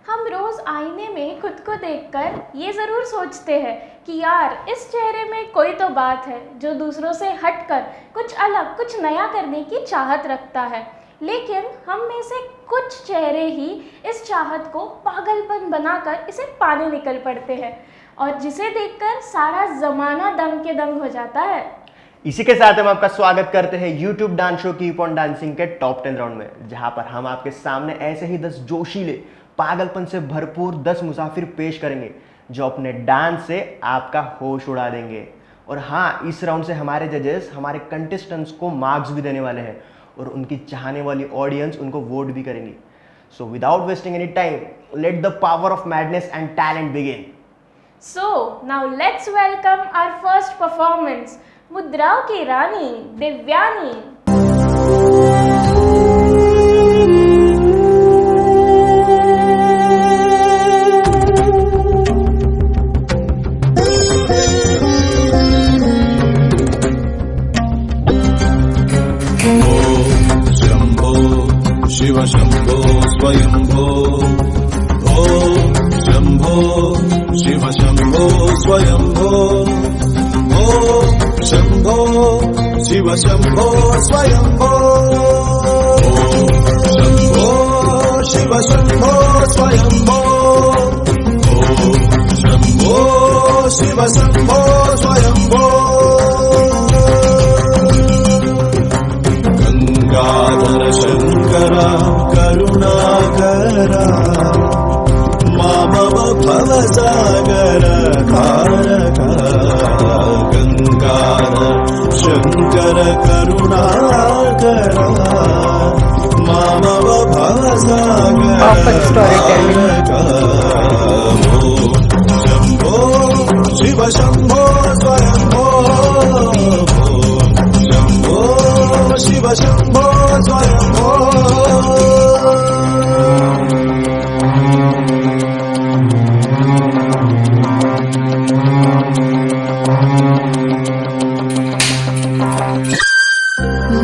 हम रोज़ आईने में खुद को देखकर ये ज़रूर सोचते हैं कि यार इस चेहरे में कोई तो बात है जो दूसरों से हटकर कुछ अलग, कुछ नया करने की चाहत रखता है। लेकिन हम में से कुछ चेहरे ही इस चाहत को पागलपन बनाकर इसे पाने निकल पड़ते हैं और जिसे देखकर सारा ज़माना दंग के दंग हो जाता है। इसी के साथ हम आपका स्वागत करते हैं YouTube dance show keep on dancing के टॉप 10 राउंड में, जहां पर हम आपके सामने ऐसे ही 10 जोशीले, पागलपन से भरपूर 10 मुसाफिर पेश करेंगे जो अपने डांस से आपका होश उड़ा देंगे। और हाँ, इस राउंड से हमारे जजेस हमारे कंटेस्टेंट्स को मार्क्स भी देने वाले हैं और उनकी चाहने वाली ऑडियंस उनको वोट भी करेंगी। So without wasting any time, let the power of madness and talent begin. So now let's welcome our first performance, मुद्राओं की रानी दिव्यानी। शंभो शिव शंभो स्वयंभो, ओम शंभो शिव शंभो स्वयंभो, ओम शंभो शिव शंभो स्वयंभो, शंभो शिव शंभो स्वयंभो, ओम शंभो शिव शंभो स्वयंभो। गंगाधर शंकर करुणाकरा, मामव भवसागर तारका। गंगाधर शंकर करुणाकरा, मामव भवसागर तारका। शंभो शिव शंभो स्वयंभो, शंभो शिव शंभो स्वयंभो।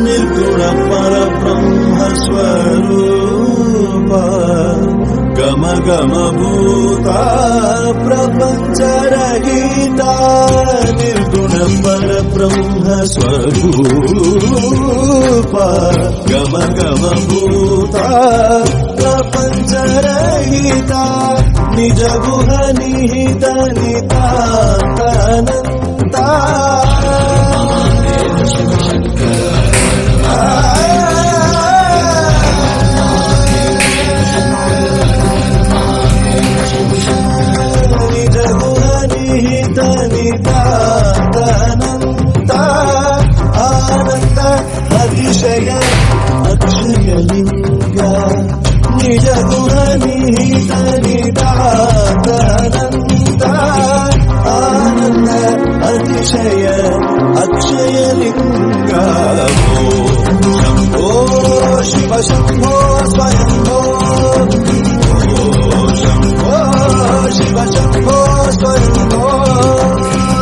निर्गुण परब्रह्म स्वरूप, गम गम भूता प्रपंच रहिता। निर्गुण परब्रह्म स्वरूप, गम गम भूता प्रपंच रहिता। निज गुह निहित नितानंता। निज गुह निहित नितानंता। आनंद अतिशय अक्षय लिंगा। निज गुह निहित नितानंता। आनंद अतिशय अक्षय लिंगा। शंभो शिव शंभो स्वयंभो, शंभो शिव शंभो स्वयंभो।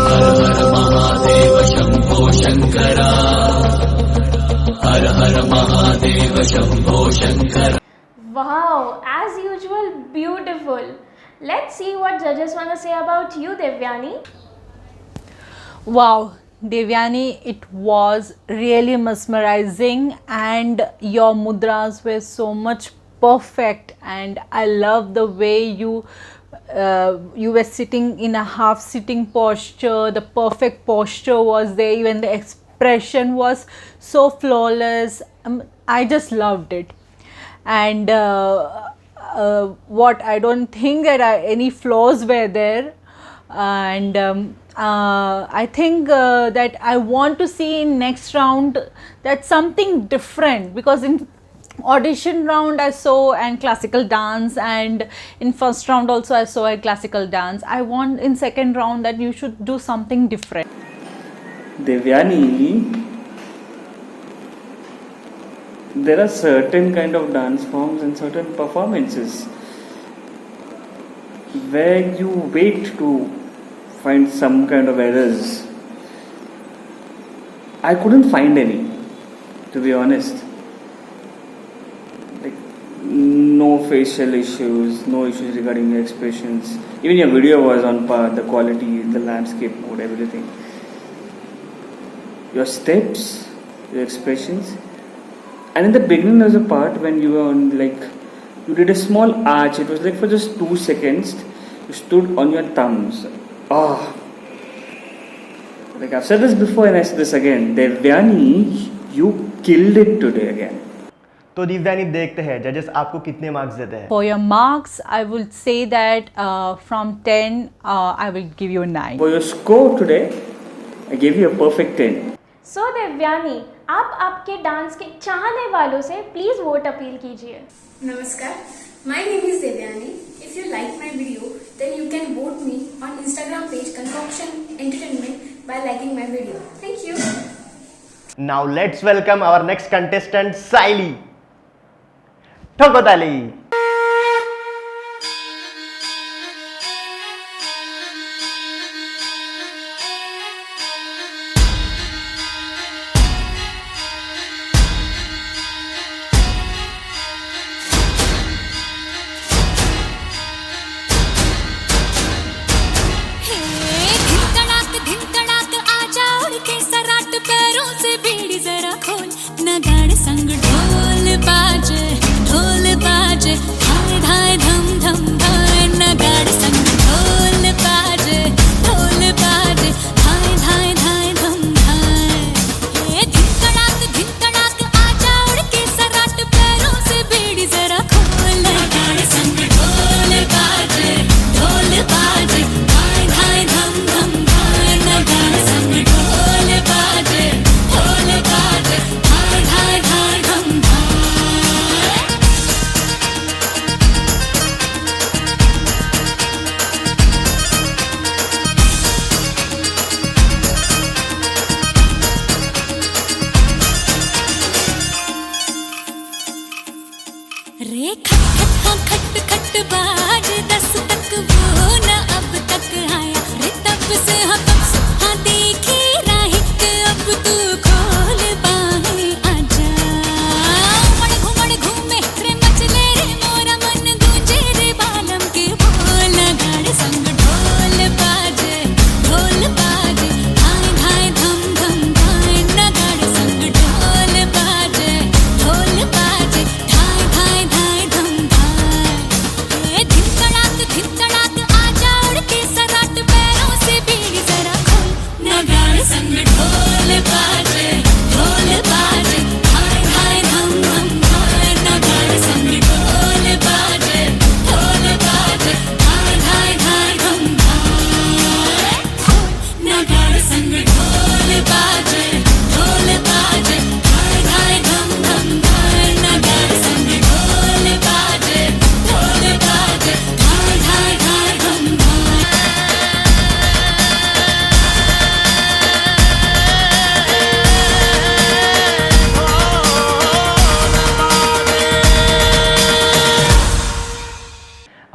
हर हर महादेव शंभो शंकरा, हर हर Mahadev Shambho Shankara. Wow, as usual, beautiful. Let's see what judges want to say about you, Divyani. Wow, Devyani, it was really mesmerizing and your mudras were so much perfect, and I love the way you were sitting in a half sitting posture. The perfect posture was there, even the expression was so flawless. I just loved it. And what I don't think that any flaws were there, and I think that I want to see in next round that something different, because in audition round I saw and classical dance, and in first round also I saw a classical dance. I want in second round that you should do something different. Devyani, there are certain kind of dance forms and certain performances where you wait to find some kind of errors. I couldn't find any, to be honest. Like no facial issues, no issues regarding your expressions. Even your video was on par, the quality, the landscape mode, everything. Your steps, your expressions. And in the beginning there was a part when you were on you did a small arch. It was like for just 2 seconds, you stood on your thumbs. Oh. Like I've said this before and I say this again. Devyani, you killed it today again. तो दिव्यानी देखते हैं जजेस आपको कितने marks देते हैं. For your marks, I would say that from 10, I will give you 9. For your score today, I gave you a perfect 10. सो दिव्यानी, आप आपके डांस के चाहने वालों से प्लीज वोट अपील कीजिए. Namaskar, my name is Devyani. If you like my video, then you can vote me on Instagram page Concoction Entertainment by liking my video. Thank you. Now let's welcome our next contestant, Saili. ठोको ताली.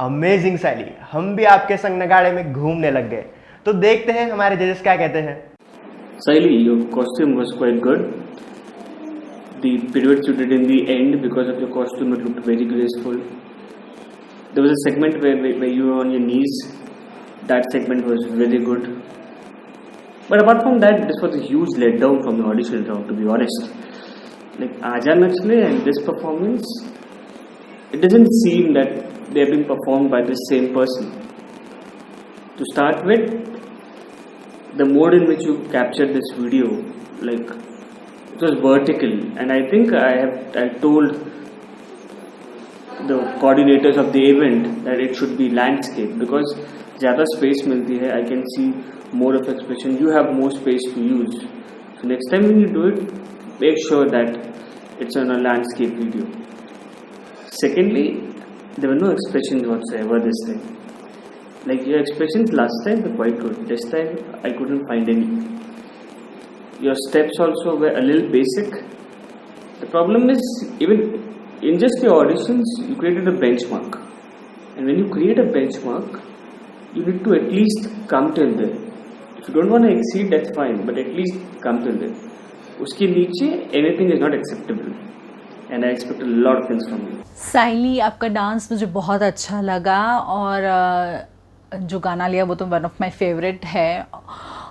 Amazing साइली, हम भी आपके संग नगाड़े में घूमने लग गए. तो देखते हैं हमारे जजेस क्या कहते हैं. Saili, your costume was quite good. The pirouettes you did in the end, because of your costume, it looked very graceful. There was a segment where you were on your knees. That segment was really good. But apart from that, this was a huge letdown from the audition round, to be honest. Like Aja Nachle and this performance, it doesn't seem that they have been performed by the same person. To start with, the mode in which you captured this video, like it was vertical, and I think I told the coordinators of the event that it should be landscape, because ज़्यादा space मिलती है, I can see more of expression. You have more space to use. So next time when you do it, make sure that it's on a landscape video. Secondly, there were no expressions whatsoever this time. Like your expressions last time were quite good. This time I couldn't find any. Your steps also were a little basic. The problem is, even in just your auditions, you created a benchmark. And when you create a benchmark, you need to at least come till there. If you don't want to exceed, that's fine, but at least come till there. Uske niche, anything is not acceptable. And I expect a lot of things from you. साइली, आपका dance मुझे बहुत अच्छा लगा और जो गाना लिया वो तो वन ऑफ माय फेवरेट है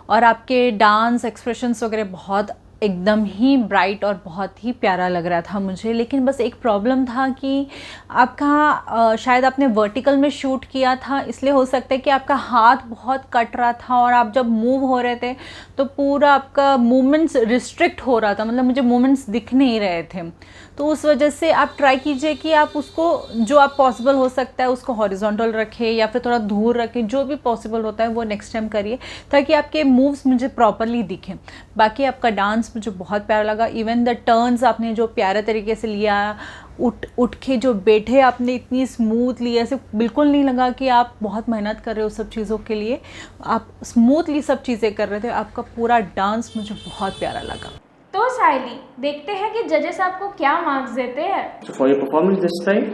और आपके डांस एक्सप्रेशंस वगैरह बहुत एकदम ही ब्राइट और बहुत ही प्यारा लग रहा था मुझे। लेकिन बस एक प्रॉब्लम था कि आपका शायद आपने वर्टिकल में शूट किया था, इसलिए हो सकता है कि आपका हाथ बहुत कट रहा था और आप जब मूव हो रहे थे तो पूरा आपका मूवमेंट्स रिस्ट्रिक्ट हो रहा था, मतलब मुझे मूवमेंट्स दिख नहीं रहे थे। तो उस वजह से आप ट्राई कीजिए कि आप उसको जो आप पॉसिबल हो सकता है उसको हॉरिजॉन्टल रखें या फिर थोड़ा दूर रखें, जो भी पॉसिबल होता है वो नेक्स्ट टाइम करिए ताकि आपके मूव्स मुझे प्रॉपरली दिखें। बाकी आपका डांस मुझे बहुत प्यारा लगा, इवन द टर्न्स आपने जो प्यारे तरीके से लिया, उठ के जो बैठे आपने इतनी स्मूथली, ऐसे बिल्कुल नहीं लगा कि आप बहुत मेहनत कर रहे हो सब चीज़ों के लिए, आप स्मूथली सब चीज़ें कर रहे थे। आपका पूरा डांस मुझे बहुत प्यारा लगा। तो साइली, देखते हैं कि जजेस आपको क्या मार्क्स देते हैं। So for your performance this time,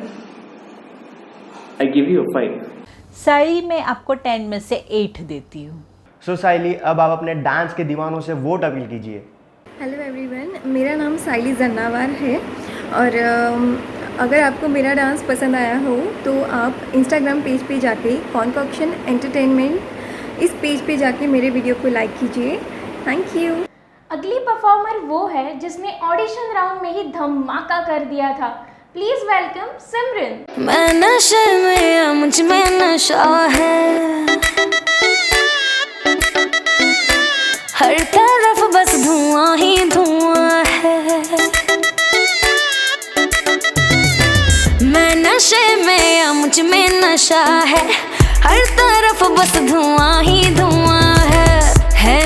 I give you a 5. साइली, मैं आपको 10 में से 8 देती हूँ। सो साइली, अब आप अपने डांस के दीवानों से वोट अपील कीजिए। हेलो एवरीवन, मेरा नाम साइली जन्नावार है और अगर आपको मेरा डांस पसंद आया हो तो आप इंस्टाग्राम पेज पे जाके कॉन्कॉक्शन एंटरटेनमेंट इस पेज पे जाके मेरे वीडियो को लाइक कीजिए। Thank you. अगली परफॉर्मर वो है जिसने ऑडिशन राउंड में ही धमाका कर दिया था। प्लीज वेलकम सिमरन। मैं नशे में, मुझ में नशा है, हर तरफ बस धुआं ही धुआं है। मैं नशे में, मुझ में नशा है, हर तरफ बस धुआं ही धुआं है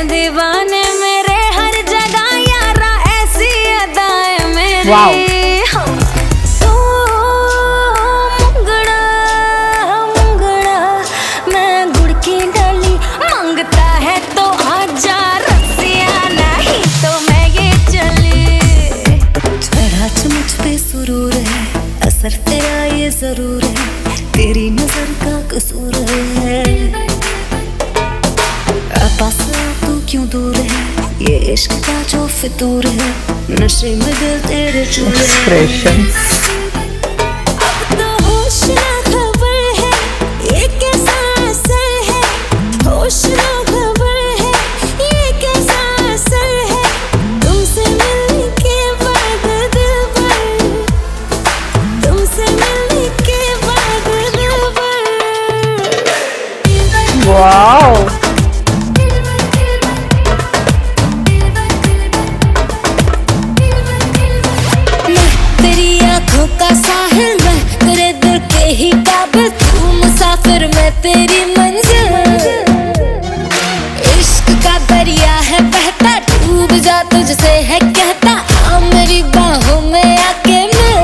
दीवाने मेरे हर जगह यारा, ऐसी अदाएं मेरी। वाओ। तो मुंगड़ा मुंगड़ा मैं गुड़ की डाली, मांगता है तो आजा रसिया, नहीं तो मैं ये चली। थोड़ा मुझ पे सुरूर है, असर तेरा ये जरूर है, तेरी नजर का कसूर है। पास तू क्यों दूर है, ये इश्क का जो फितूर है, नशे में दिल तेरे चूर है। अब तो होश ना खबर है, ये कैसा असर है, होश ना खबर है, ये कैसा असर है, तुमसे मिलने के बाद दिल भर, तुमसे मिलने के बाद दिल भर। वाओ। का साहिल मैं तेरे दिल के ही काबिल, तू मुसाफिर मैं तेरी मंजिल। इश्क का दरिया है बहता, डूब जा तुझसे है कहता, आ मेरी बाहों में आके मिल।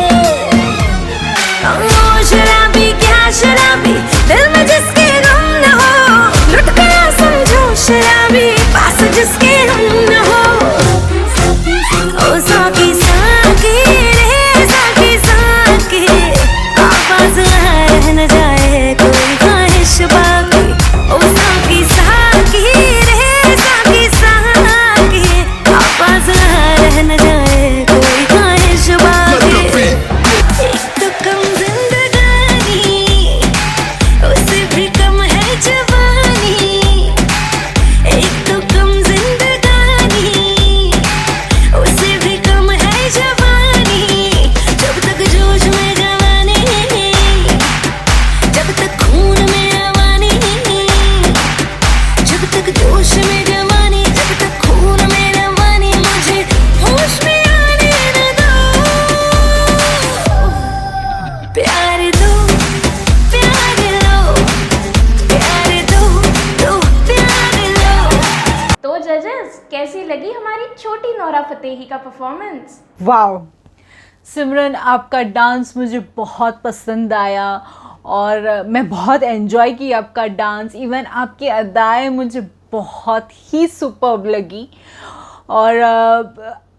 ओ शराबी क्या शराबी, दिल में जिसके गम न हो, लुट गया समझो शराबी, पास जिसके हम न हो। ओ साकी साकी रे साकी साकी, आवाज रह न जाए कोई ख्वाहिश बाकी। ओ साकी साकी रे साकी साकी, आवाज रह न जाए कोई ख्वाहिश बाकी। एक तो कम जिंदगानी, उससे भी कम है जवानी, एक तो कम जिंदगानी, उससे भी कम है जवानी। जब तक जोश में जवानी, जब तक खून में रवानी, जब तक जोश में जवानी, जब तक खून में रवानी, मुझे होश में आने न दो। प्यार दो, प्यार लो, प्यार दो, दो प्यार लो। तो जजेस, कैसी लगी हमारी छोटी नोरा फतेही का परफॉर्मेंस? वाओ सिमरन, आपका डांस मुझे बहुत पसंद आया और मैं बहुत एंजॉय की आपका डांस। इवन आपकी अदाएं मुझे बहुत ही सुपर्ब लगी और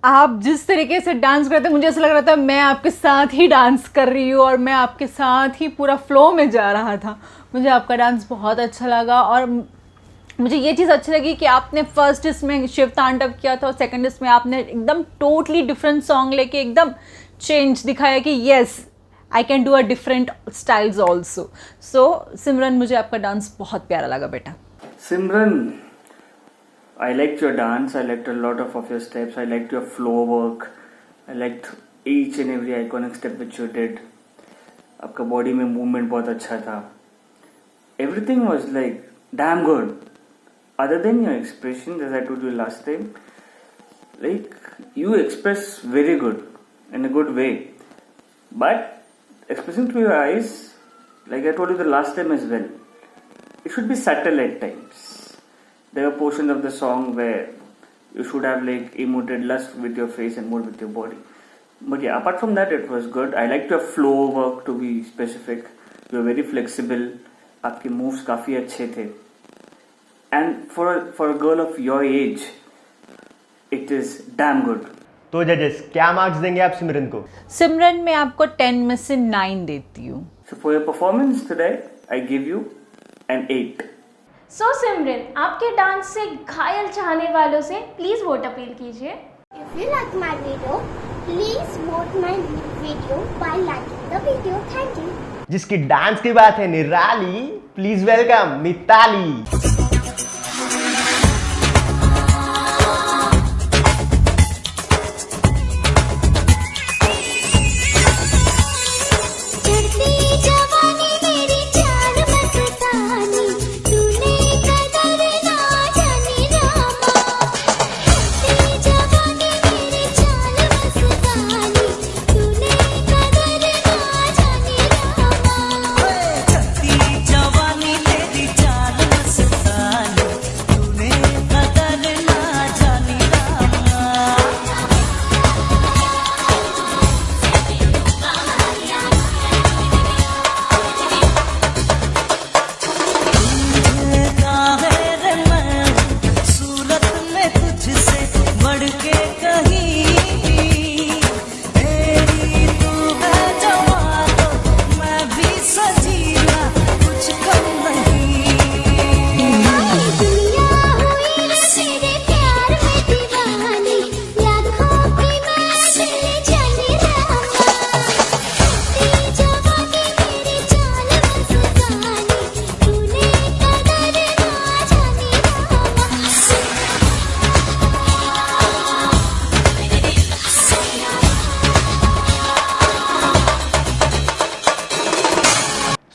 आप जिस तरीके से डांस करते मुझे ऐसा लग रहा था मैं आपके साथ ही डांस कर रही हूँ और मैं आपके साथ ही पूरा फ्लो में जा रहा था। मुझे आपका डांस बहुत अच्छा लगा और मुझे ये चीज़ अच्छी लगी कि आपने फर्स्ट इसमें शिव तांडव किया था और सेकंड इसमें आपने एकदम टोटली डिफरेंट सॉन्ग लेके एकदम चेंज दिखाया कि yes I can do a different styles also. So Simran, मुझे आपका डांस बहुत प्यारा लगा बेटा. Simran, I liked your dance. I liked a lot of your steps. I liked your flow work. I liked each and every iconic step which you did. आपका body में movement बहुत अच्छा था. Everything was like damn good. Other than your expression, as I told you last time, like you express very good in a good way. But expressing through your eyes, like I told you the last time as well, it should be subtle at times. There are portions of the song where you should have like emoted less with your face and more with your body. But yeah, apart from that, it was good. I liked your flow work, to be specific. You were very flexible. आपके moves काफी अच्छे थे. And for a girl of your age, it is damn good. तो जजेस क्या marks देंगे आप सिमरन को? सिमरन, मैं आपको 10 में से 9 देती हूँ. So for your performance today, I give you an 8. सो सिमरन, आपके डांस से घायल चाहने वालों से प्लीज वोट अपील कीजिए. If you like my video, please vote my video by liking the video. Thank you. जिसकी डांस की बात है निराली, प्लीज वेलकम मिताली.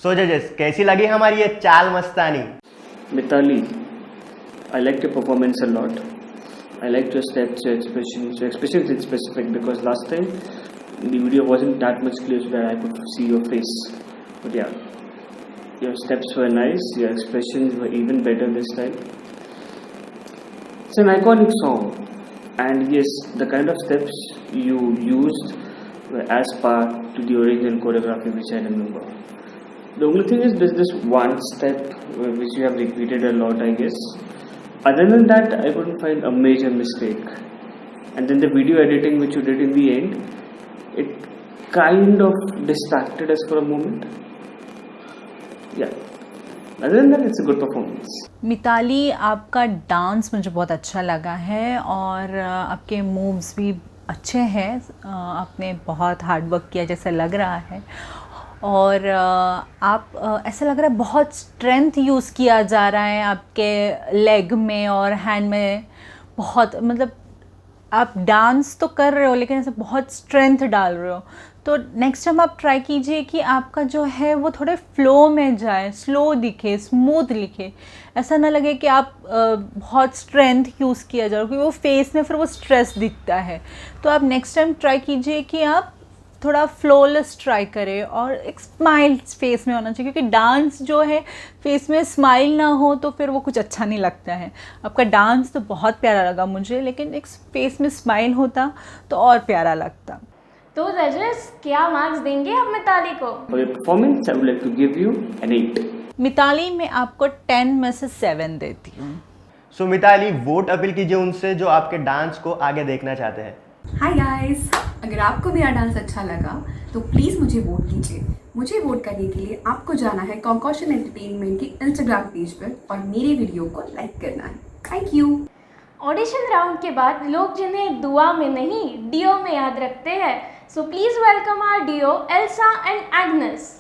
सो जजेस कैसी लगी हमारी ये चाल मस्तानी? Mitali, I liked your performance a lot. I liked your steps, your expressions. Your expressions is specific because last time the video wasn't that much clear so that I could see your face. But yeah, your steps were nice. Your expressions were even better this time. It's an iconic song, and yes, the kind of steps you used were as par to the original choreography which I remember. The only thing is there's this one step which you have repeated a lot, I guess. Other than that, I couldn't find a major mistake. And then the video editing which you did in the end, it kind of distracted us for a moment. Yeah. Other than that, it's a good performance. Mitali, आपका dance मुझे बहुत अच्छा लगा है और आपके moves भी अच्छे हैं. आपने बहुत हार्ड वर्क किया जैसा लग रहा है और आप ऐसा लग रहा है बहुत स्ट्रेंथ यूज़ किया जा रहा है आपके लेग में और हैंड में. बहुत मतलब आप डांस तो कर रहे हो लेकिन ऐसे बहुत स्ट्रेंथ डाल रहे हो. तो नेक्स्ट टाइम आप ट्राई कीजिए कि आपका जो है वो थोड़े फ्लो में जाए, स्लो दिखे, स्मूथ दिखे. ऐसा ना लगे कि आप बहुत स्ट्रेंथ यूज़ किया जा रहा हो क्योंकि वो फेस में फिर वो स्ट्रेस दिखता है. तो आप नेक्स्ट टाइम ट्राई कीजिए कि आप थोड़ा फ्लॉलेस ट्राई करें और एक स्माइल फेस में होना चाहिए क्योंकि डांस जो है फेस में स्माइल ना हो तो फिर वो कुछ अच्छा नहीं लगता है. आपका डांस तो बहुत प्यारा लगा मुझे लेकिन एक फेस में स्माइल होता तो और प्यारा लगता. तो जजेस क्या मार्क्स देंगे आप मिताली को? For your performance, I would like to give you an 8. Mitali, मैं आपको 10 में से 7 देती हूँ. सो मिताली, वोट अपील कीजिए उनसे जो आपके डांस को आगे देखना चाहते हैं. हाय गाइस, अगर आपको मेरा डांस अच्छा लगा तो प्लीज़ मुझे वोट कीजिए. मुझे वोट करने के लिए आपको जाना है कॉन्कॉशन एंटरटेनमेंट के इंस्टाग्राम पेज पर और मेरे वीडियो को लाइक करना है. Thank you. ऑडिशन राउंड के बाद लोग जिन्हें दुआ में नहीं डीओ में याद रखते हैं, So please welcome our duo Elsa and Agnes.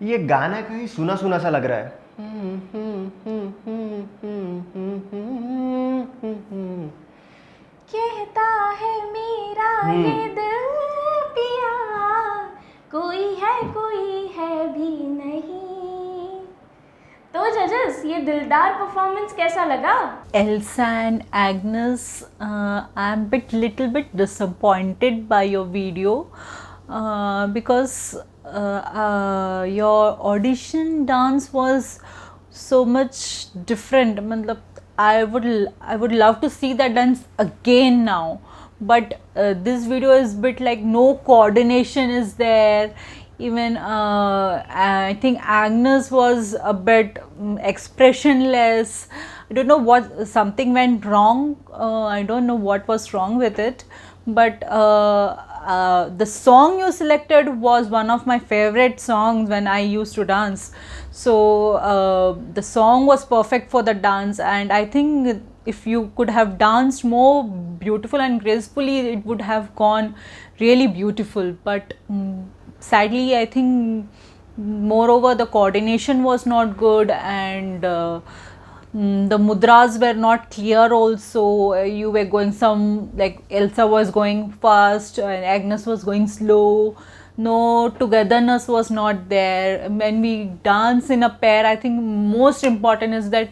ये गाना कहीं सुना सुना सा लग रहा है। कहता है मेरा ये दिल पिया, कोई है भी नहीं। तो जजेस, ये दिलदार परफॉर्मेंस कैसा लगा? Elsa and Agnes, I'm little bit disappointed by your video because your audition dance was so much different. मतलब I would love to see that dance again now, but this video is bit like no coordination is there. Even I think Agnes was a bit expressionless. I don't know what, something went wrong. I don't know what was wrong with it, but the song you selected was one of my favorite songs when I used to dance. So the song was perfect for the dance, and I think if you could have danced more beautiful and gracefully, it would have gone really beautiful. But sadly, I think moreover the coordination was not good, and the mudras were not clear also. You were going some, like Elsa was going fast and Agnes was going slow. No togetherness was not there. When we dance in a pair, I think most important is that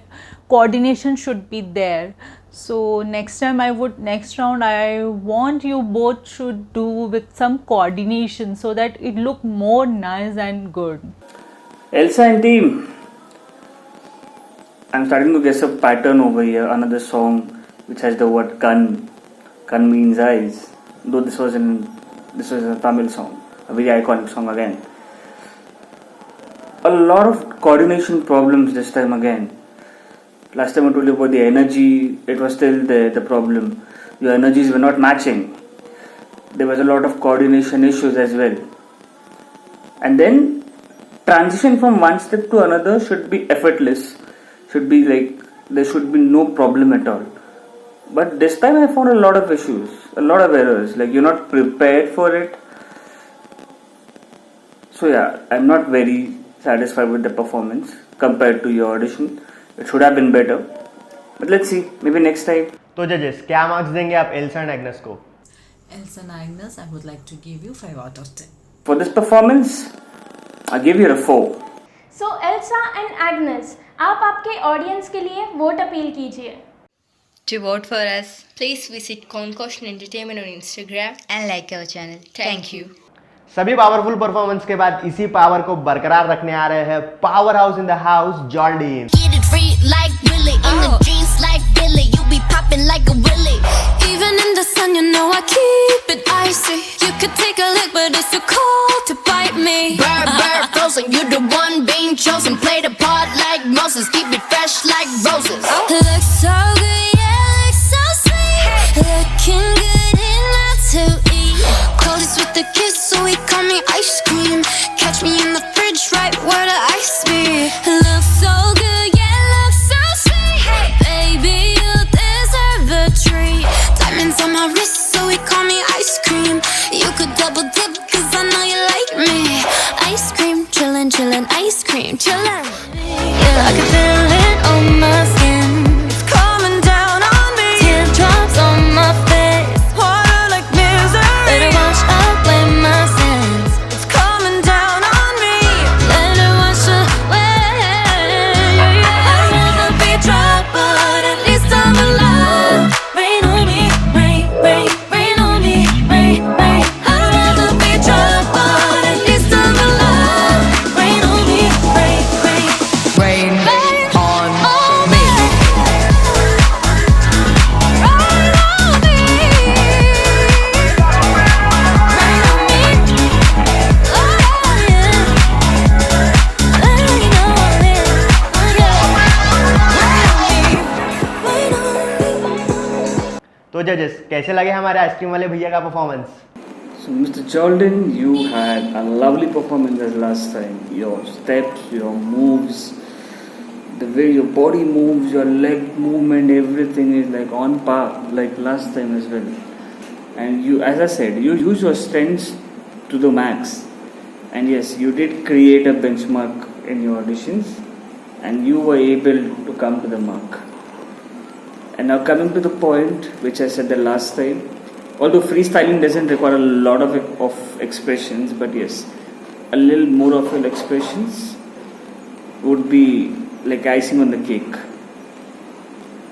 coordination should be there. So next round I want you both should do with some coordination so that it look more nice and good. Elsa and team, I'm starting to guess a pattern over here. Another song which has the word kan. Kan means eyes. Though this was a Tamil song, a very iconic song again. A lot of coordination problems this time again. Last time I told you about the energy, it was still there, the problem. Your energies were not matching. There was a lot of coordination issues as well. And then transition from one step to another should be effortless. Should be like, there should be no problem at all. But this time I found a lot of issues, a lot of errors, like you're not prepared for it. So yeah, I'm not very satisfied with the performance compared to your audition. It should have been better. But let's see, maybe next time. तो जजेस, क्या marks देंगे आप Elsa and Agnes को? Elsa and Agnes, I would like to give you 5 out of 10. For this performance, I give you a 4. So Elsa and Agnes, आप आपके audience के लिए वोट अपील कीजिए. To vote for us, please visit Concussion Entertainment on Instagram and like our channel. Thank you. सभी powerful performance के बाद इसी power को बरकरार रखने आ रहे हैं power house in the house जॉल्डीन. Get it free like Willie in the jeans. just like Billy. You be popping like a willy. Even in the sun, you know I keep it icy. You could take a lick, but it's too cold to bite me. Bird, bird, frozen, you the one being chosen. Play the part like Moses, keep it fresh like roses. Looks so good, yeah, looks so sweet. Looking good enough to eat. Coldest with the kiss, so he call me ice cream. Catch me in the fridge, right where the ice be. Looks so good, yeah, looks so sweet. Baby, you deserve a treat. Diamonds on my wrist, so he call me ice cream. You could double dip, cause I know you like me. Ice cream, chillin', chillin', ice cream, chillin'. Yeah, I can feel it on my skin. It's coming down on me. Teardrops on my face. Water like misery. Let it wash away my sins. It's coming down on me. Let it wash away. I'd rather be drunk, but at least I'm alive. Rain on me, rain, rain, rain on me, rain, rain. I'd rather be drunk, but at least I'm alive. Rain on me, rain, rain. Rain on me. तो जजेस कैसे लगे हमारे ice cream वाले भैया का performance? So, Mr. Jordan, you had a lovely performance as last time. Your steps, your moves, the way your body moves, your leg movement, everything is like on par, like last time as well. And you, as I said, you use your strengths to the max. And yes, you did create a benchmark in your auditions, and you were able to come to the mark. And now coming to the point, which I said the last time, although freestyling doesn't require a lot of expressions, but yes, a little more of your expressions would be like icing on the cake.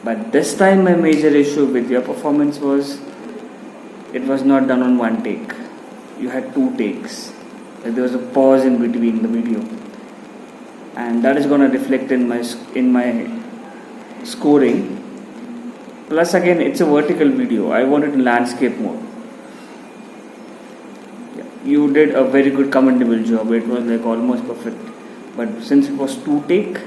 But this time my major issue with your performance was it was not done on one take. You had 2 takes. Like there was a pause in between the video, and that is going to reflect in my scoring. Plus again, it's a vertical video. I wanted landscape more. Yeah, you did a very good, commendable job. It was like almost perfect. But since it was 2 take,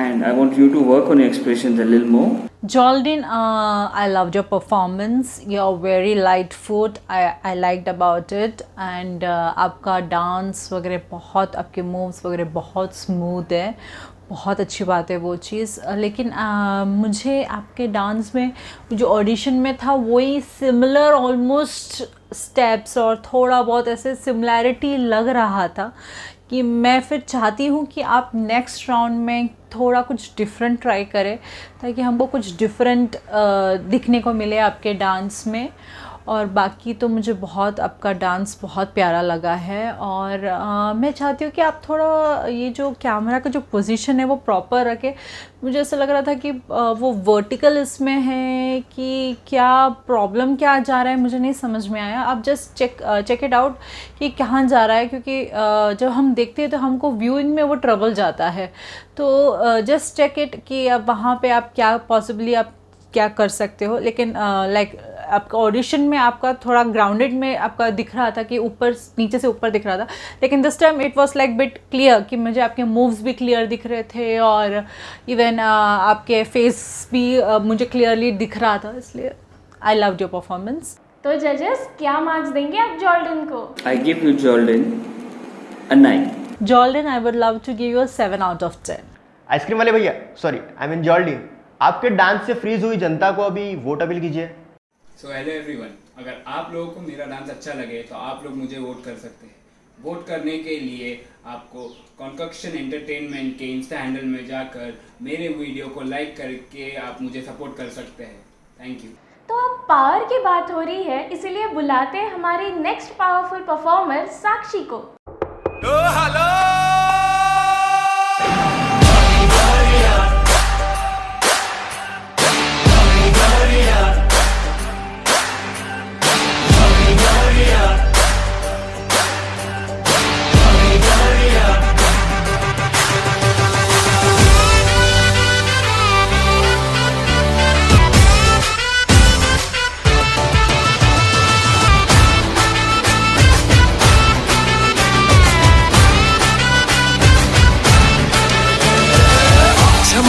and I want you to work on your expressions a little more. Jordan, I loved your performance. You're very light foot. I liked about it. And आपका dance वगैरह बहुत, आपके moves वगैरह बहुत smooth है. बहुत अच्छी बात है वो चीज़. लेकिन मुझे आपके डांस में जो ऑडिशन में था वही सिमिलर ऑलमोस्ट स्टेप्स और थोड़ा बहुत ऐसे सिमिलैरिटी लग रहा था कि मैं फिर चाहती हूँ कि आप नेक्स्ट राउंड में थोड़ा कुछ डिफरेंट ट्राई करें ताकि हमको कुछ डिफरेंट दिखने को मिले आपके डांस में. और बाकी तो मुझे बहुत आपका डांस बहुत प्यारा लगा है. और मैं चाहती हूँ कि आप थोड़ा ये जो कैमरा का जो पोजीशन है वो प्रॉपर रखें. मुझे ऐसा लग रहा था कि वो वर्टिकल इसमें है कि क्या प्रॉब्लम क्या जा रहा है मुझे नहीं समझ में आया. आप जस्ट चेक इट आउट कि कहाँ जा रहा है, क्योंकि जब हम देखते हैं तो हमको व्यूइंग में वो ट्रबल जाता है. तो जस्ट चेक इट कि अब वहाँ पे आप क्या पॉसिबली आप क्या कर सकते हो. लेकिन लाइक आपका ऑडिशन में आपका थोड़ा ग्राउंडेड में आपका दिख रहा था कि ऊपर नीचे से ऊपर दिख रहा था. लेकिन this time it was like bit clear कि मुझे आपके मूव्स भी क्लियर दिख रहे थे और इवन आपके फेस भी मुझे क्लियरली दिख रहा था. इसलिए आई लव्ड योर परफॉर्मेंस. तो जजेस क्या मार्क्स देंगे आप जॉर्डन को? I give you Jordan a 9. Jordan, I would love to give you 7 out of 10. Ice cream वाले भैया, सॉरी आई मीन जॉर्डन, आपके डांस से फ्रीज हुई जनता को अभी वोट अपील कीजिए. सो हेलो एवरीवन, अगर आप लोगों को मेरा डांस अच्छा लगे तो आप लोग मुझे वोट कर सकते हैं. वोट करने के लिए आपको कॉन्कॉक्शन एंटरटेनमेंट के इंस्टा हैंडल में जाकर मेरे वीडियो को लाइक करके आप मुझे सपोर्ट कर सकते हैं. Thank you. तो अब पावर की बात हो रही है, इसीलिए बुलाते हैं हमारी नेक्स्ट पावरफुल परफॉर्मर साक्षी को.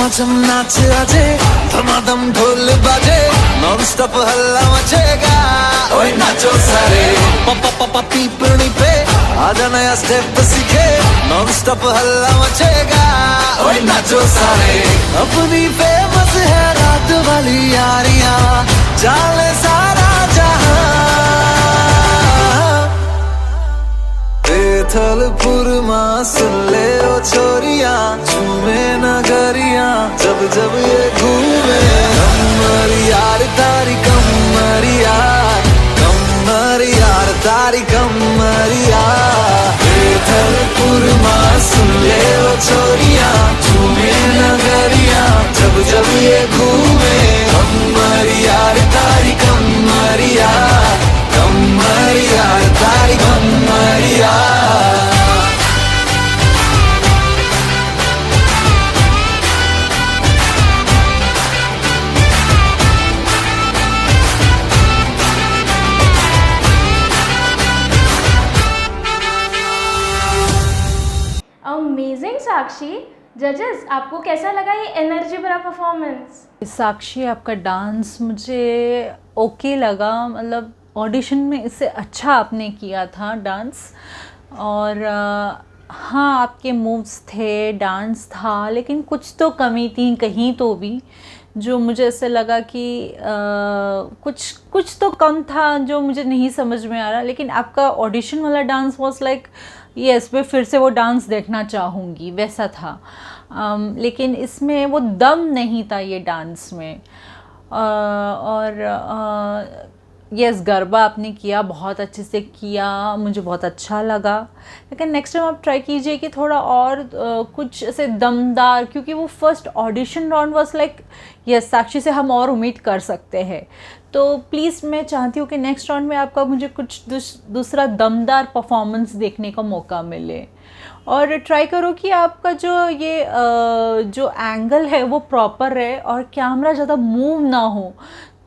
छमाछम नाच आजे धमाधम ढोल बाजे नॉन स्टॉप हल्ला मचेगा ओए नाचो सारे पप्पा पप्पा पीपनी पे आजा नया स्टेप सीखे नॉन स्टॉप हल्ला मचेगा ओए नाचो सारे अपनी फेमस है रात वाली यारियां जाले सारा जहां थलपुरमा सुन ले ओ छोरियां झूमे नगरियां जब जब ये घूमे कमर यार तारी कमर यार तारी कमर यार थलपुरमा सुन ले ओ छोरियां झूमे नगरियां जब जब ये घूमे कमर यार तारी कमर यार तारी कमर यार अमेजिंग साक्षी। जजेस, आपको कैसा लगा ये एनर्जी भरा परफॉर्मेंस? साक्षी, आपका डांस मुझे ओके लगा, मतलब ऑडिशन में इससे अच्छा आपने किया था डांस। और हाँ, आपके मूव्स थे, डांस था, लेकिन कुछ तो कमी थी कहीं तो भी, जो मुझे ऐसे लगा कि कुछ तो कम था जो मुझे नहीं समझ में आ रहा। लेकिन आपका ऑडिशन वाला डांस वॉज लाइक यस, मैं फिर से वो डांस देखना चाहूँगी, वैसा था। लेकिन इसमें वो दम नहीं था ये डांस में। यस, गरबा आपने किया, बहुत अच्छे से किया, मुझे बहुत अच्छा लगा। लेकिन नेक्स्ट टाइम आप ट्राई कीजिए कि थोड़ा और कुछ ऐसे दमदार, क्योंकि वो first audition round was like yes, Sakshi से हम और उम्मीद कर सकते हैं। तो प्लीज़ मैं चाहती हूँ कि नेक्स्ट राउंड में आपका मुझे कुछ दूसरा दमदार परफॉर्मेंस देखने का मौका मिले। और ट्राई करो कि आपका जो एंगल है वो प्रॉपर रहे और कैमरा ज़्यादा मूव ना हो,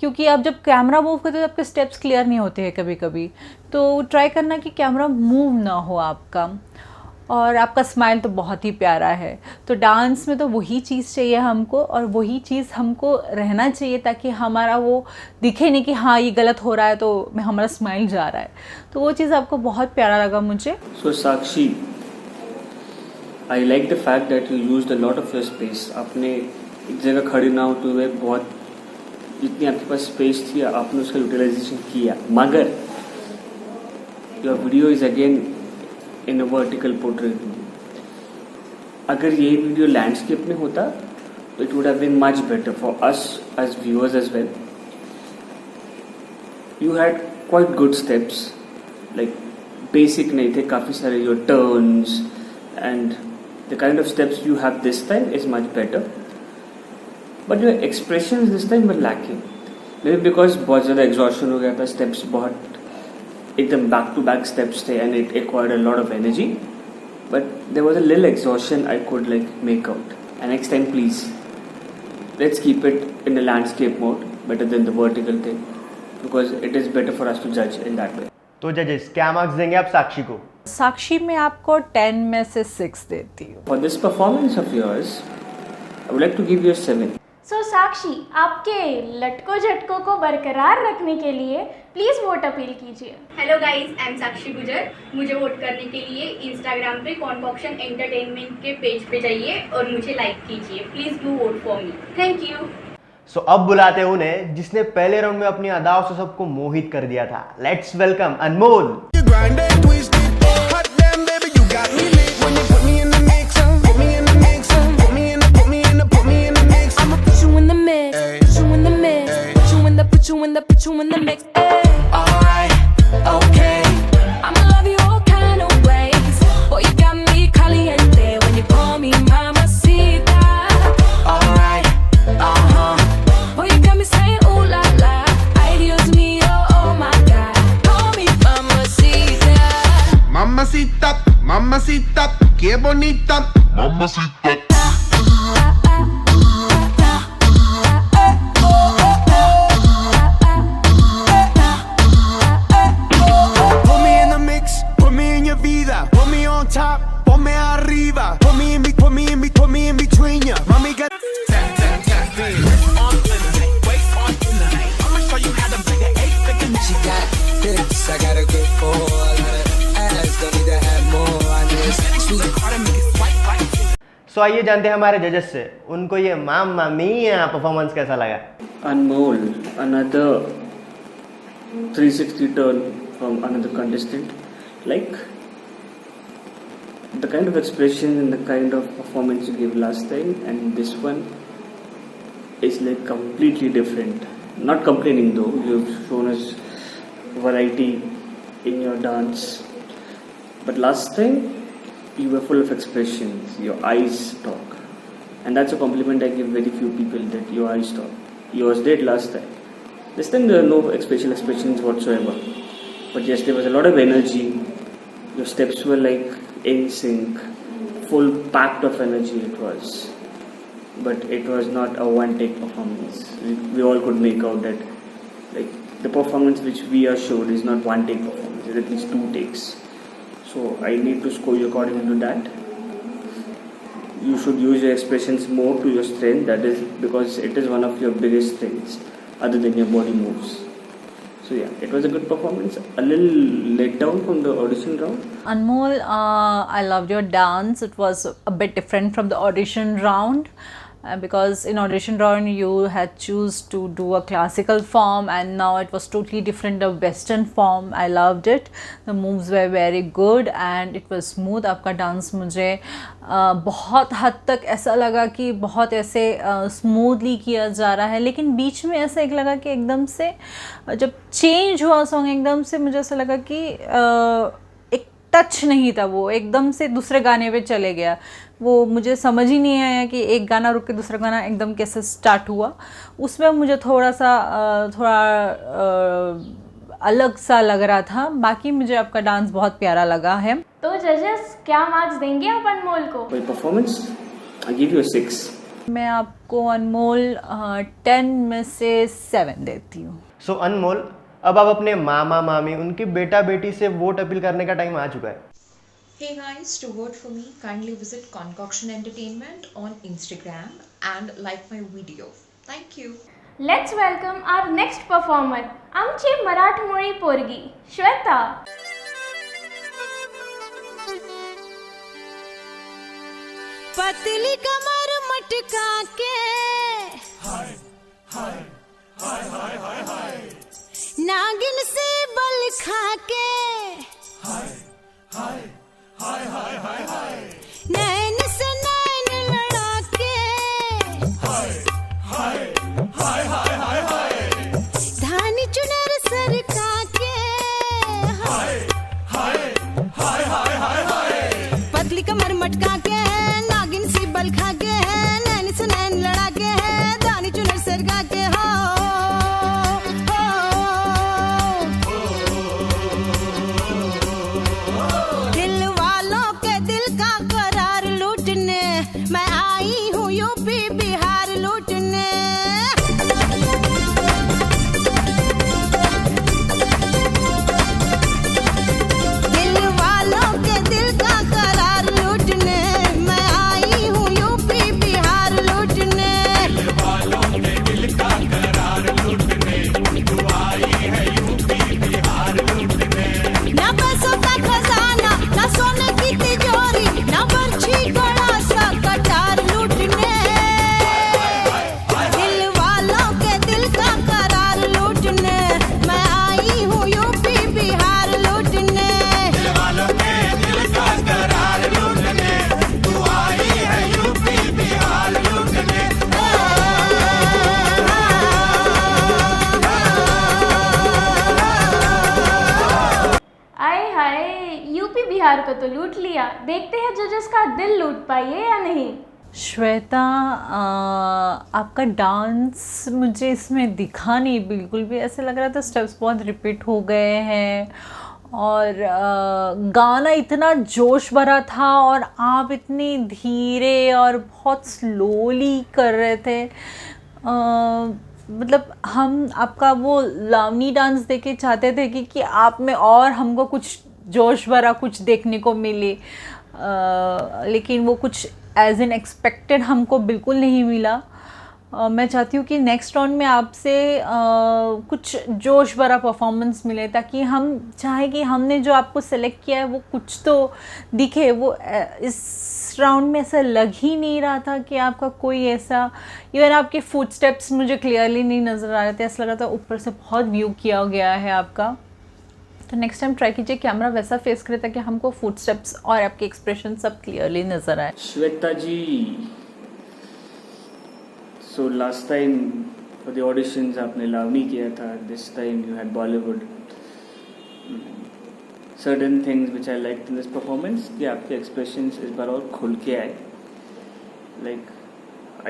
क्योंकि आप जब कैमरा मूव करते हो तो आपके स्टेप्स क्लियर नहीं होते हैं कभी कभी। तो ट्राई करना कि कैमरा मूव ना हो आपका। और आपका स्माइल तो बहुत ही प्यारा है। तो डांस में तो वही चीज़ चाहिए हमको, और वही चीज़ हमको रहना चाहिए, ताकि हमारा वो दिखे नहीं कि हाँ ये गलत हो रहा है तो हमारा स्माइल जा रहा है। तो वो चीज़ आपको बहुत प्यारा लगा मुझे। So Sakshi, I like the fact that you used a lot of your space. आपने एक जगह खड़ी ना होते हुए बहुत जितनी आपके पास स्पेस थी आपने उसका यूटिलाइजेशन किया। मगर your video is again in a vertical portrait. अगर ये वीडियो लैंडस्केप में होता तो it would have been much better for us as viewers as well. You had quite good steps, like basic नहीं थे, काफ़ी सारे your turns and the kind of steps you have this time is much better. But your expression this time were lacking, may be because बहुत ज़्यादा exhaustion हो गया था, steps बहुत एकदम बैक टू बैक स्टेप्स थे and it acquired a lot of energy, but there was a little exhaustion I could like make out. And next time please let's keep it in the landscape mode better than the vertical thing, because it is better for us to जज in that way. तो जजेस, क्या marks देंगे आप साक्षी को? साक्षी मैं आपको 10 में से 6 देती हूँ। For this performance of yours I would like to give you 7। So Sakshi, आपके लटको झटकों को बरकरार रखने के लिए प्लीज़ वोट अपील कीजिए। Hello guys, I am Sakshi Gujar. मुझे वोट करने के लिए इंस्टाग्राम पे कॉन्कॉक्शन एंटरटेनमेंट के पेज पे जाइए और मुझे लाइक कीजिए। Please do vote for me. Thank you. So अब बुलाते हैं उन्हें जिसने पहले राउंड में अपनी अदाओं से सबको मोहित कर दिया था। Let's welcome Anmol. Put you in the mix. Alright, okay. I'ma love you all kind of ways. Boy, you got me caliente when you call me mamacita. Alright, boy, you got me saying ooh la la. Ay, Dios mío, oh my God. Call me mamacita. Mamacita, mamacita, qué bonita. Mamacita. Top, ponme arriba, put me in between ya. Mami got I gotta get for a lot of ass, don't need to have more. I know it's sweet, gotta make it swipe right. सो आइए जानते हैं हमारे जजेस से, उनको ये मामा मिया performance कैसा लगा। Anmol, another 360 turn from another contestant. Like the kind of expression and the kind of performance you gave last time and this one is like completely different. Not complaining though, you've shown us variety in your dance. But last time you were full of expressions, your eyes talk. And that's a compliment I give very few people, that your eyes talk. Yours did last time. This time there are no facial expressions whatsoever. But yes, there was a lot of energy. Your steps were like in sync, full packed of energy it was. But it was not a one take performance. We all could make out that like the performance which we are showed is not one take performance, it's at least 2 takes. So I need to score you according to that. You should use your expressions more to your strength, that is because it is one of your biggest strengths other than your body moves. So yeah, it was a good performance. A little let down from the audition round. Anmol, I loved your dance. It was a bit different from the audition round. Because in audition round you had choose to do a classical form and now it was totally different, a western form. I loved it. The moves were very good and it was smooth. आपका dance मुझे बहुत हद तक ऐसा लगा कि बहुत ऐसे स्मूथली किया जा रहा है, लेकिन बीच में ऐसा एक लगा कि एकदम से जब चेंज हुआ सॉन्ग एकदम से मुझे ऐसा लगा कि एक टच नहीं था, वो एकदम से दूसरे गाने पे चले गया। वो मुझे समझ ही नहीं आया कि एक गाना रुक के दूसरा गाना एकदम कैसे स्टार्ट हुआ। उसमें मुझे थोड़ा अलग सा लग रहा था। बाकी मुझे आपका डांस बहुत प्यारा लगा है। तो जजेस क्या मार्क्स देंगे आप अनमोल को? For performance, I give you a 6. मैं आपको अनमोल 10 में से 7 देती हूँ। सो अनमोल, अब आप अपने मामा मामी उनकी बेटा बेटी से वोट अपील करने का टाइम आ चुका है। Hey guys, to vote for me, kindly visit Concoction Entertainment on Instagram and like my video. Thank you. Let's welcome our next performer, आमची मराठमोळी पोरगी, श्वेता. पतली कमर मटका के हाय हाय हाय हाय हाय हाय नागिन से बल खा के हाय हाय हाय हाय हाय हाय नैन से नैन लड़ा के हाय हाय हाय हाय हाय हाय धानी चुनर सरका के हाय हाय हाय हाय हाय हाय पतली कमर मटका के नागिन सी बल खा के नैन से नैन लड़ा के धानी चुनर सरका के हो दिल वालों के दिल का करार लूटने मैं आई हूँ यूपी बिहार लूटने दिल वालों के दिल का करार लूटने मैं आई हूँ यूपी बिहार लूटने दिल वालों के दिल का करार लूटने तू आई है यूपी बिहार लूटने ना पैसों का खजाना ना सोने की तिजोरी ना बर्छी गड़ा सा कटार लूटने दिल वालों के दिल का करार लूटने मैं आई हूँ यूपी बिहार लूटने दिल वालों के दिल का करार लूटने तू आई है यूपी बिहार लूटने आए हाय, यूपी बिहार को तो लूट लिया। देखते हैं जजेस का दिल लूट पाइए या नहीं। श्वेता, आपका डांस मुझे इसमें दिखा नहीं बिल्कुल भी। ऐसे लग रहा था स्टेप्स बहुत रिपीट हो गए हैं और गाना इतना जोश भरा था और आप इतनी धीरे और बहुत स्लोली कर रहे थे। मतलब हम आपका वो लावनी डांस देखे चाहते थे कि आप में और हमको कुछ जोश भरा कुछ देखने को मिले, लेकिन वो कुछ एज इन एक्सपेक्टेड हमको बिल्कुल नहीं मिला। मैं चाहती हूँ कि नेक्स्ट राउंड में आपसे कुछ जोश भरा परफॉर्मेंस मिले, ताकि हम चाहें कि हमने जो आपको सेलेक्ट किया है वो कुछ तो दिखे। वो इस राउंड में ऐसा लग ही नहीं रहा था कि आपका कोई ऐसा, इवन आपके फुटस्टेप्स मुझे क्लियरली नहीं नज़र आ रहे थे, ऐसा लगा था ऊपर से बहुत व्यू किया गया है आपका। तो नेक्स्ट टाइम ट्राई कीजिए कैमरा वैसा फेस करे ताकि हमको फुटस्टेप्स और आपके एक्सप्रेशन सब क्लियरली नज़र आए। श्वेता जी, so last time for the auditions आपने लावनी किया था, this time you had Bollywood. Certain things which I liked in this performance कि आपके expressions इस बार और खुल के आए, like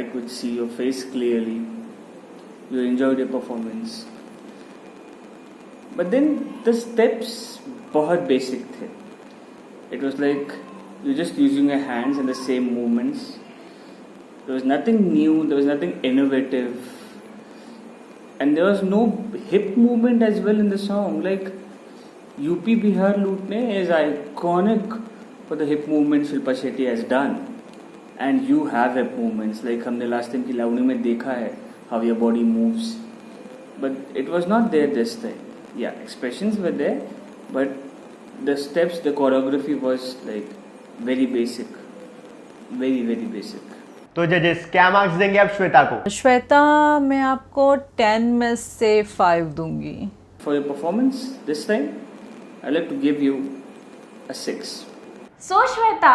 I could see your face clearly, you enjoyed your performance, but then the steps बहुत basic थे. It was like you're just using your hands and the same movements. There was nothing new, there was nothing innovative, and there was no hip movement as well in the song. Like UP Bihar Lootne is iconic for the hip movements Shilpa Shetty has done, and you have hip movements. Like हमने last time की लावनी में देखा है how your body moves, but it was not there this time. Yeah, expressions were there, but the steps, the choreography was like very basic, very basic. तो जजेस क्या marks देंगे आप श्वेता को? श्वेता, मैं आपको 10 में से 5 दूंगी। For your performance this time, I'd like to give you a 6. सो श्वेता,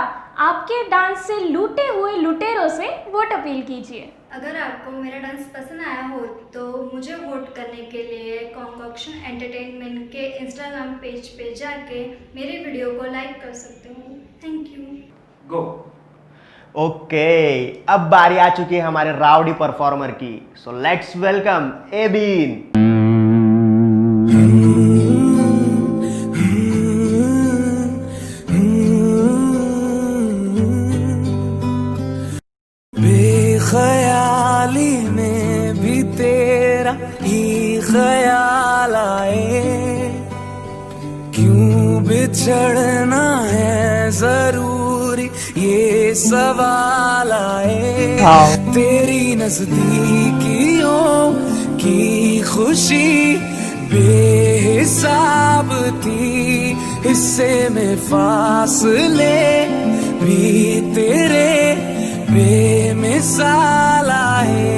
आपके डांस से लूटे हुए लुटेरों से वोट अपील कीजिए। अगर आपको मेरा डांस पसंद आया हो तो मुझे वोट करने के लिए कॉन्कॉक्शन एंटरटेनमेंट के इंस्टाग्राम पेज पे जाके मेरे वीडियो को लाइक कर सकते हो। Thank you. गो। ओके, अब बारी आ चुकी है हमारे राउडी परफॉर्मर की। So let's welcome एबीन। बेख्याली में भी तेरा ही ख्याल आए, क्यों बिछड़ना है जरूरी ये सवाल आए। तेरी नजदीकियों की खुशी बेहिसाब थी, हिस्से में फासले भी तेरे बेमिसाल आए।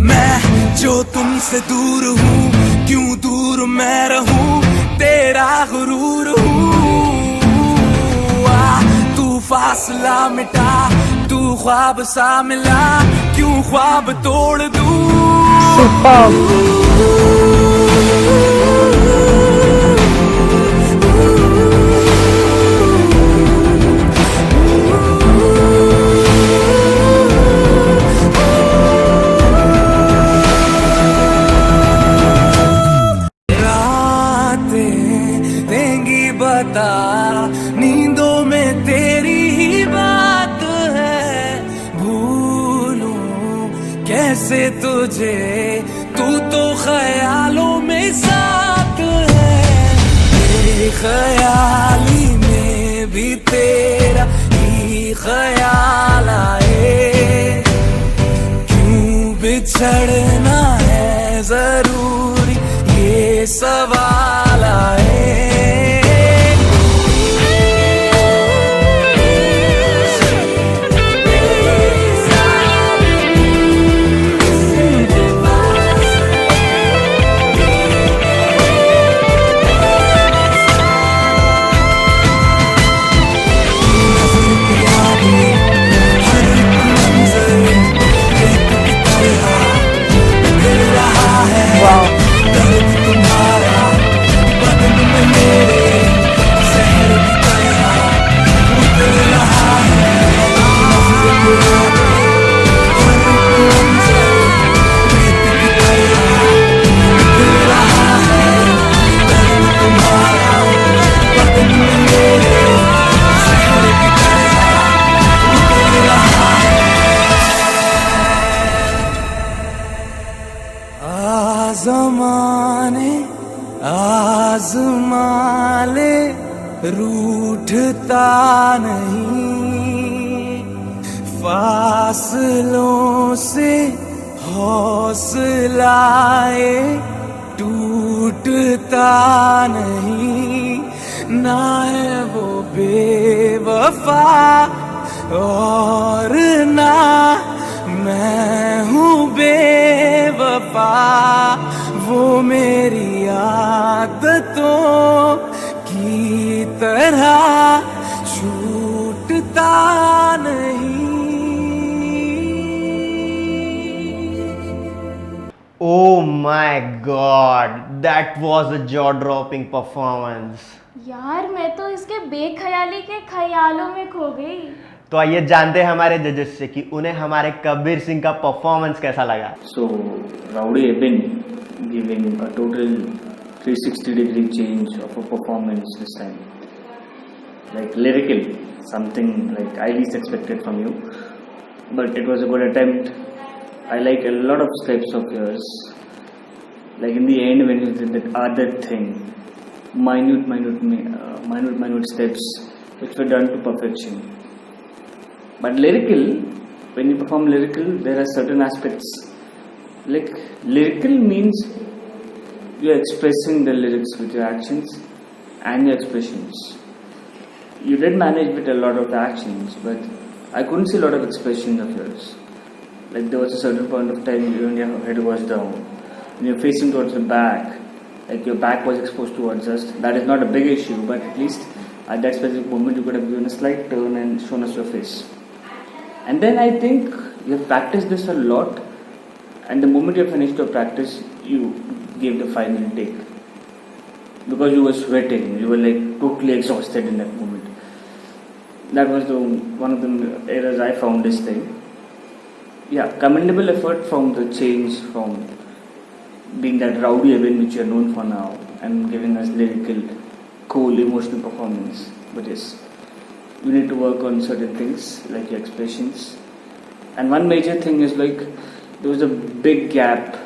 मैं जो तुमसे दूर हूँ, क्यों दूर मैं रहूँ, तेरा गुरूर हूँ। तू फासला मिटा, तू ख्वाब सा मिला, क्यों ख्वाब तोड़ दूँ। नींदों में तेरी ही बात है, भूलूं कैसे तुझे, तू तो ख्यालों में साथ है। ख्याली में भी तेरा ही ख्याल आए, क्यों बिछड़ना है जरूरी ये सवाल आए। आजमाले रूठता नहीं, फासलों से हौसलाए टूटता नहीं, ना है वो बेवफा और ना मैं हूँ बेवफा, वो मेरी आदतों की तरह छूटता नहीं। Oh my God, that was a jaw-dropping performance. यार मैं तो इसके बेख्याली के ख्यालों में खो गई। तो आइए जानते हैं हमारे जजेस से कि उन्हें हमारे कबीर सिंह का परफॉर्मेंस कैसा लगा। So Rowdy Eben giving a total 360-degree change of a performance this time. Like lyrical, something like I least expected from you, but it was a good attempt. I like a lot of steps of yours. Like in the end when you did that other thing, minute steps which were done to perfection. But lyrical, when you perform lyrical, there are certain aspects. Like lyrical means you are expressing the lyrics with your actions and your expressions. You did manage with a lot of actions, but I couldn't see a lot of expressions of yours. Like there was a certain point of time when your head was down, when you're facing towards the back, like your back was exposed towards us. That is not a big issue, but at least at that specific moment you could have given a slight turn and shown us your face. And then I think you have practiced this a lot, and the moment you have finished your practice, you gave the final take. Because you were sweating, you were like totally exhausted in that moment. That was one of the errors I found this time. Yeah, commendable effort from the change from being that Rowdy Eben which you are known for now and giving us lyrical, cool, emotional performance. But yes, you need to work on certain things like your expressions. And one major thing is like there was a big gap,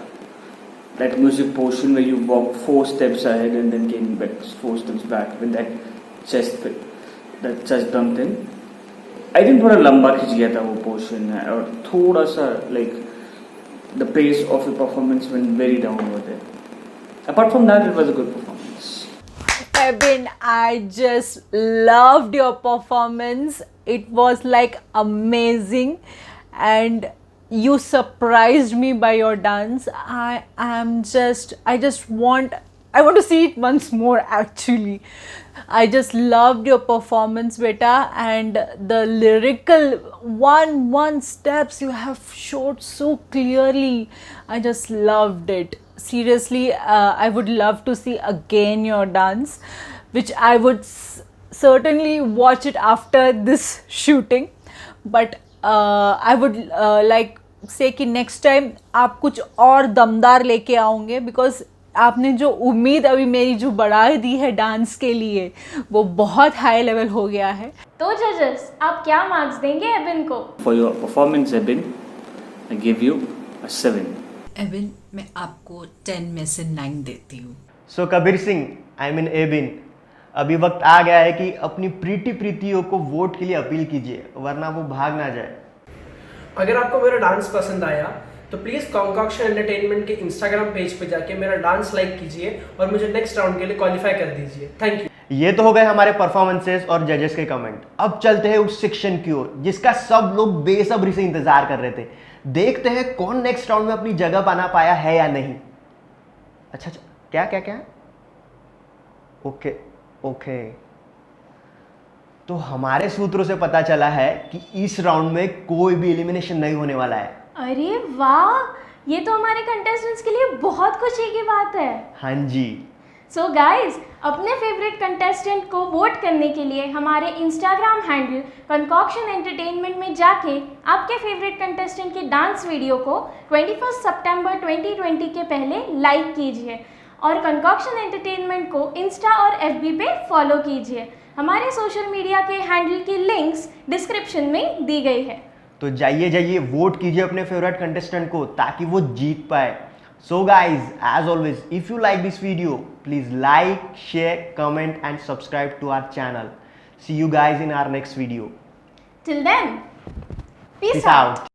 that music portion where you walked 4 steps ahead and then came back 4 steps back with that chest bump thing. I think थोड़ा लंबा खिंच गया था वो portion और थोड़ा सा like the pace of your performance went very down over there. Apart from that, it was a good performance. Eben, I just loved your performance. It was like amazing, and you surprised me by your dance. I want to see it once more actually. I just loved your performance, beta, and the lyrical one steps you have showed so clearly. I just loved it. Seriously, I would love to see again your dance, which I would certainly watch it after this shooting. But I would like say कि next time आप कुछ और दमदार लेके आओगे, because आपने जो उम्मीद अभी मेरी जो बढ़ा दी है डांस के लिए वो बहुत हाई लेवल हो गया है। तो जजेस आप क्या मार्क्स देंगे एबिन को? For your performance, Eben, I give you a 7. एबिन, मैं आपको 10 में से 9 देती हूँ। सो कबीर सिंह, I mean एबिन, अभी वक्त आ गया है कि अपनी प्रीतियों को वोट के लिए अपील कीजिए, वरना वो भाग ना जाए। अगर आपको मेरा डांस पसंद आया तो प्लीज़ कॉन्कॉक्शन एंटरटेनमेंट के इंस्टाग्राम पेज पे जाके मेरा डांस लाइक कीजिए और मुझे नेक्स्ट राउंड के लिए क्वालिफाई कर दीजिए। Thank you. ये तो हो गए हमारे परफॉर्मेंसेस और जजेस के कमेंट। अब चलते हैं उस सेक्शन की ओर जिसका सब लोग बेसब्री से इंतजार कर रहे थे। देखते हैं कौन नेक्स्ट राउंड में अपनी जगह बना पाया है या नहीं। अच्छा, क्या ओके। तो हमारे सूत्रों से पता चला है कि इस राउंड में कोई भी एलिमिनेशन नहीं होने वाला है। अरे वाह, ये तो हमारे कंटेस्टेंट्स के लिए बहुत खुशी की बात है। हाँ जी। सो गाइज, अपने फेवरेट कंटेस्टेंट को वोट करने के लिए हमारे इंस्टाग्राम हैंडल कंकॉक्शन एंटरटेनमेंट में जाके आपके फेवरेट कंटेस्टेंट के डांस वीडियो को 21 सितंबर 2020 के पहले लाइक कीजिए और कंकॉक्शन एंटरटेनमेंट को इंस्टा और एफबी पे फॉलो कीजिए। हमारे सोशल मीडिया के हैंडल की लिंक्स डिस्क्रिप्शन में दी गई है। तो जाइए वोट कीजिए अपने फेवरेट कंटेस्टेंट को ताकि वो जीत पाए। So guys, as always, if you like this video, please like, share, comment and subscribe to our channel. See you guys in our next video. Till then, peace out. Out.